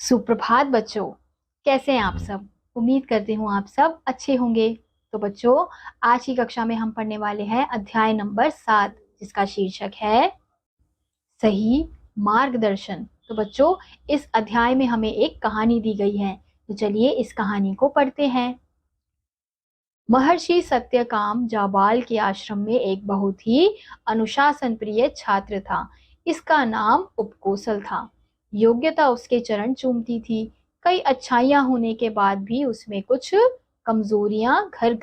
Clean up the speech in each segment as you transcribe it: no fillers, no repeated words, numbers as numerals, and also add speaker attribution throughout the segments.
Speaker 1: सुप्रभात बच्चों। कैसे हैं आप सब? उम्मीद करती हूँ आप सब अच्छे होंगे। तो बच्चों, आज की कक्षा में हम पढ़ने वाले हैं अध्याय नंबर 7, जिसका शीर्षक है सही मार्गदर्शन। तो बच्चों, इस अध्याय में हमें एक कहानी दी गई है, तो चलिए इस कहानी को पढ़ते हैं। महर्षि सत्यकाम जाबाल के आश्रम में एक बहुत ही अनुशासन प्रिय छात्र था। इसका नाम उपकोसल था। योग्यता उसके चरण चूमती थी। कई अच्छाइयां होने के बाद भी उसमें कुछ कमजोरियां घर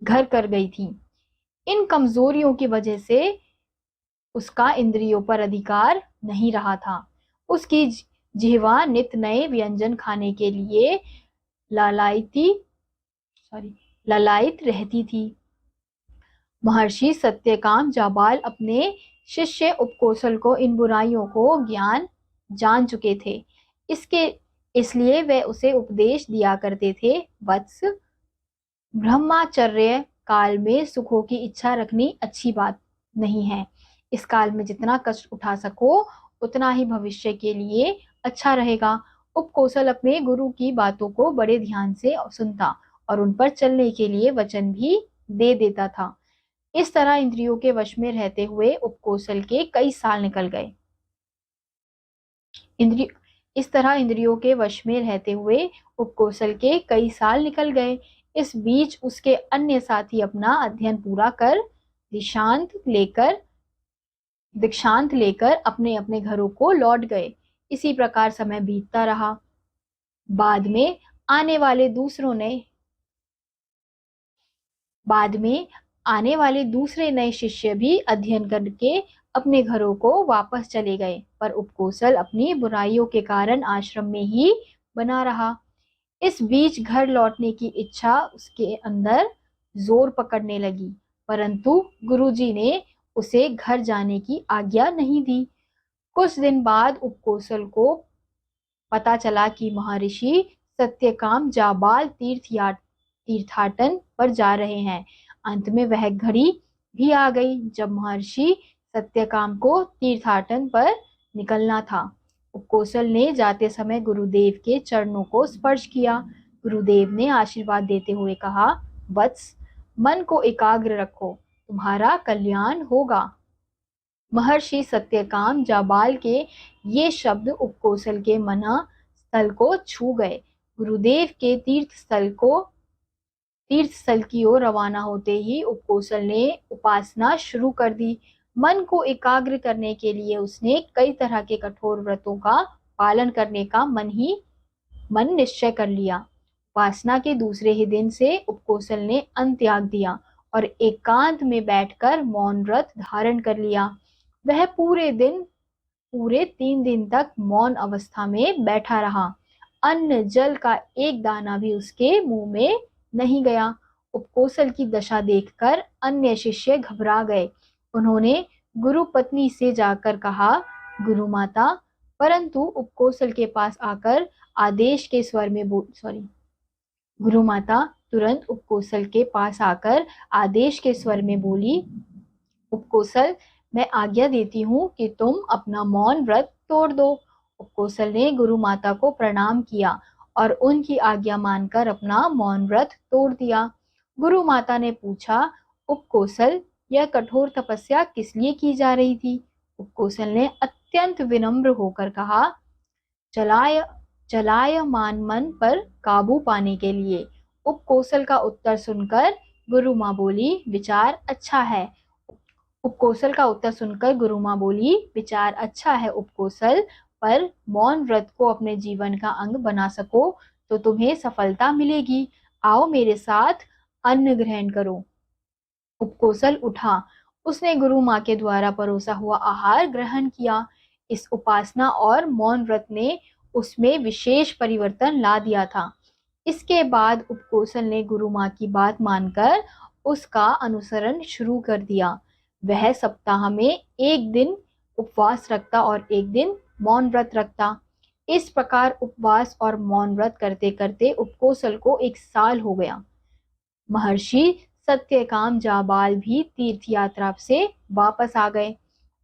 Speaker 1: घर कर गई थी। इन कमजोरियों की वजह से उसका इंद्रियों पर अधिकार नहीं रहा था। उसकी जिह्वा नित नए व्यंजन खाने के लिए लालायती ललायत रहती थी। महर्षि सत्यकाम जाबाल अपने शिष्य उपकोसल को इन बुराइयों को ज्ञान जान चुके थे। इसके इसलिए वे उसे उपदेश दिया करते थे। वत्स, ब्रह्मचर्य काल में सुखों की इच्छा रखनी अच्छी बात नहीं है। इस काल में जितना कष्ट उठा सको उतना ही भविष्य के लिए अच्छा रहेगा। उपकोसल अपने गुरु की बातों को बड़े ध्यान से सुनता और उन पर चलने के लिए वचन भी दे देता था। इस तरह इंद्रियों के वश में रहते हुए उपकोसल के कई साल निकल गए। इंद्रिय इस तरह इंद्रियों के वश में रहते हुए उपकोसल के कई साल निकल गए। इस बीच उसके अन्य साथी अपना अध्ययन पूरा कर दीक्षांत लेकर अपने अपने घरों को लौट गए। इसी प्रकार समय बीतता रहा। बाद में आने वाले दूसरे नए शिष्य भी अध्ययन करके अपने घरों को वापस चले गए, पर उपकोसल अपनी बुराइयों के कारण आश्रम में ही बना रहा। इस बीच घर लौटने की इच्छा उसके अंदर जोर पकड़ने लगी, परंतु गुरुजी ने उसे घर जाने की आज्ञा नहीं दी। कुछ दिन बाद उपकोसल को पता चला कि महर्षि सत्यकाम जाबाल तीर्थाटन पर जा रहे हैं। अंत में वह घड़ी भी आ गई जब महर्षि सत्यकाम को तीर्थाटन पर निकलना था। उपकोसल ने जाते समय गुरुदेव के चरणों को स्पर्श किया। गुरुदेव ने आशीर्वाद देते हुए कहा, वत्स, मन को एकाग्र रखो, तुम्हारा कल्याण होगा। महर्षि सत्यकाम जाबाल के ये शब्द उपकोसल के मन स्थल को छू गए। गुरुदेव के तीर्थ स्थल की ओर रवाना होते ही उपकोसल ने उपासना शुरू कर दी। मन को एकाग्र करने के लिए उसने कई तरह के कठोर व्रतों का पालन करने का मन निश्चय कर लिया। उपासना के दूसरे ही दिन से उपकोसल ने अन्न त्याग दिया और एकांत में बैठकर मौन व्रत धारण कर लिया। वह पूरे 3 दिन तक मौन अवस्था में बैठा रहा। अन्न जल का एक दाना भी उसके मुंह में नहीं गया। उपकोसल की दशा देखकर अन्य शिष्य घबरा गए। उन्होंने गुरु पत्नी से जाकर कहा, गुरु माता, परंतु उपकोसल के पास आकर आदेश के स्वर में गुरु माता तुरंत उपकोसल के पास आकर आदेश के स्वर में बोली, उपकोसल, मैं आज्ञा देती हूँ कि तुम अपना मौन व्रत तोड़ दो। उपकोसल ने गुरु माता को प्रणाम किया और उनकी आज्ञा मानकर अपना मौन व्रत तोड़ दिया। गुरु माता ने पूछा, उपकोसल, यह कठोर तपस्या किस लिए की जा रही थी? उपकोसल ने अत्यंत विनम्र होकर कहा, चलायमान मन पर काबू पाने के लिए। उपकोसल का उत्तर सुनकर गुरु माँ बोली, विचार अच्छा है। विचार अच्छा है उपकोसल, पर मौन व्रत को अपने जीवन का अंग बना सको तो तुम्हें सफलता मिलेगी। आओ मेरे साथ अन्न ग्रहण करो। उपकोसल उठा। उसने गुरु माँ के द्वारा परोसा हुआ आहार ग्रहण किया। इस उपासना और मौन व्रत ने उसमें विशेष परिवर्तन ला दिया था। इसके बाद उपकोसल ने गुरु माँ की बात मानकर उसका अनुसरण शुरू कर दिया। वह सप्ताह में एक दिन उपवास रखता और एक दिन मौन व्रत रखता। इस प्रकार उपवास और मौन व्रत करते करते उपकोसल को 1 साल हो गया। महर्षि सत्यकाम जाबाल भी तीर्थ यात्रा से वापस आ गए।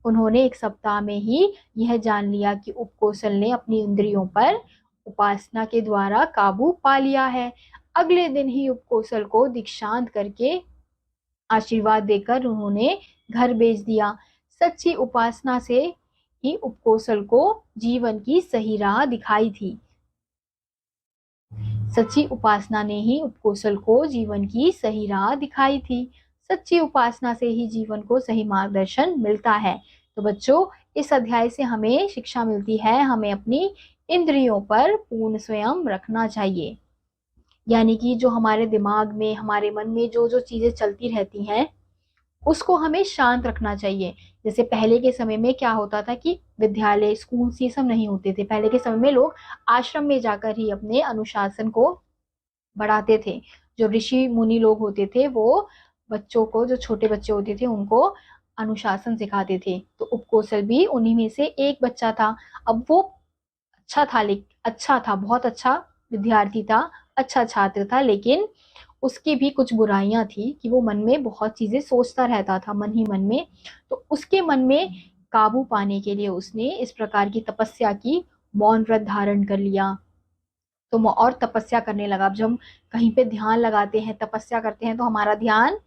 Speaker 1: उन्होंने एक सप्ताह में ही यह जान लिया कि उपकोसल ने अपनी इंद्रियों पर उपासना के द्वारा काबू पा लिया है। अगले दिन ही उपकोसल को दीक्षांत करके आशीर्वाद देकर उन्होंने घर भेज दिया। सच्ची उपासना से ही उपकोसल को जीवन की सही राह दिखाई थी। सच्ची उपासना ने ही उपकोसल को जीवन की सही राह दिखाई थी। सच्ची उपासना से ही जीवन को सही मार्गदर्शन मिलता है। तो बच्चों, इस अध्याय से हमें शिक्षा मिलती है, हमें अपनी इंद्रियों पर पूर्ण स्वयं रखना चाहिए। यानी कि जो हमारे दिमाग में, हमारे मन में जो जो चीजें चलती रहती हैं, उसको हमें शांत रखना चाहिए। जैसे पहले के समय में क्या होता था कि विद्यालय, स्कूल ये सब नहीं होते थे। पहले के समय में लोग आश्रम में जाकर ही अपने अनुशासन को बढ़ाते थे। जो ऋषि मुनि लोग होते थे वो बच्चों को, जो छोटे बच्चे होते थे उनको अनुशासन सिखाते थे। तो उपकोसल भी उन्हीं में से एक बच्चा था। अब वो अच्छा था, बहुत अच्छा विद्यार्थी था, अच्छा छात्र था, लेकिन उसकी भी कुछ बुराइयां थी कि वो मन में बहुत चीजें सोचता रहता था, मन ही मन में। तो उसके मन में काबू पाने के लिए उसने इस प्रकार की तपस्या की, मौन व्रत धारण कर लिया। तो वो और तपस्या करने लगा। अब जब हम कहीं पे ध्यान लगाते हैं, तपस्या करते हैं, तो हमारा ध्यान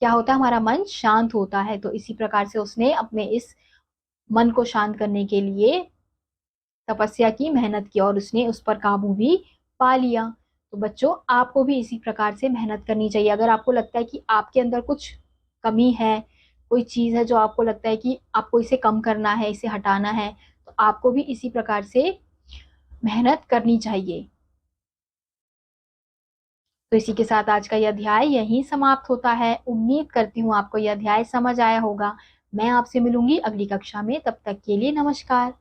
Speaker 1: क्या होता है, हमारा मन शांत होता है। तो इसी प्रकार से उसने अपने इस मन को शांत करने के लिए तपस्या की, मेहनत की, और उसने उस पर काबू भी पा लिया। तो बच्चों, आपको भी इसी प्रकार से मेहनत करनी चाहिए। अगर आपको लगता है कि आपके अंदर कुछ कमी है, कोई चीज है जो आपको लगता है कि आपको इसे कम करना है, इसे हटाना है, तो आपको भी इसी प्रकार से मेहनत करनी चाहिए। तो इसी के साथ आज का यह अध्याय यहीं समाप्त होता है। उम्मीद करती हूँ आपको यह अध्याय समझ आया होगा। मैं आपसे मिलूंगी अगली कक्षा में। तब तक के लिए नमस्कार।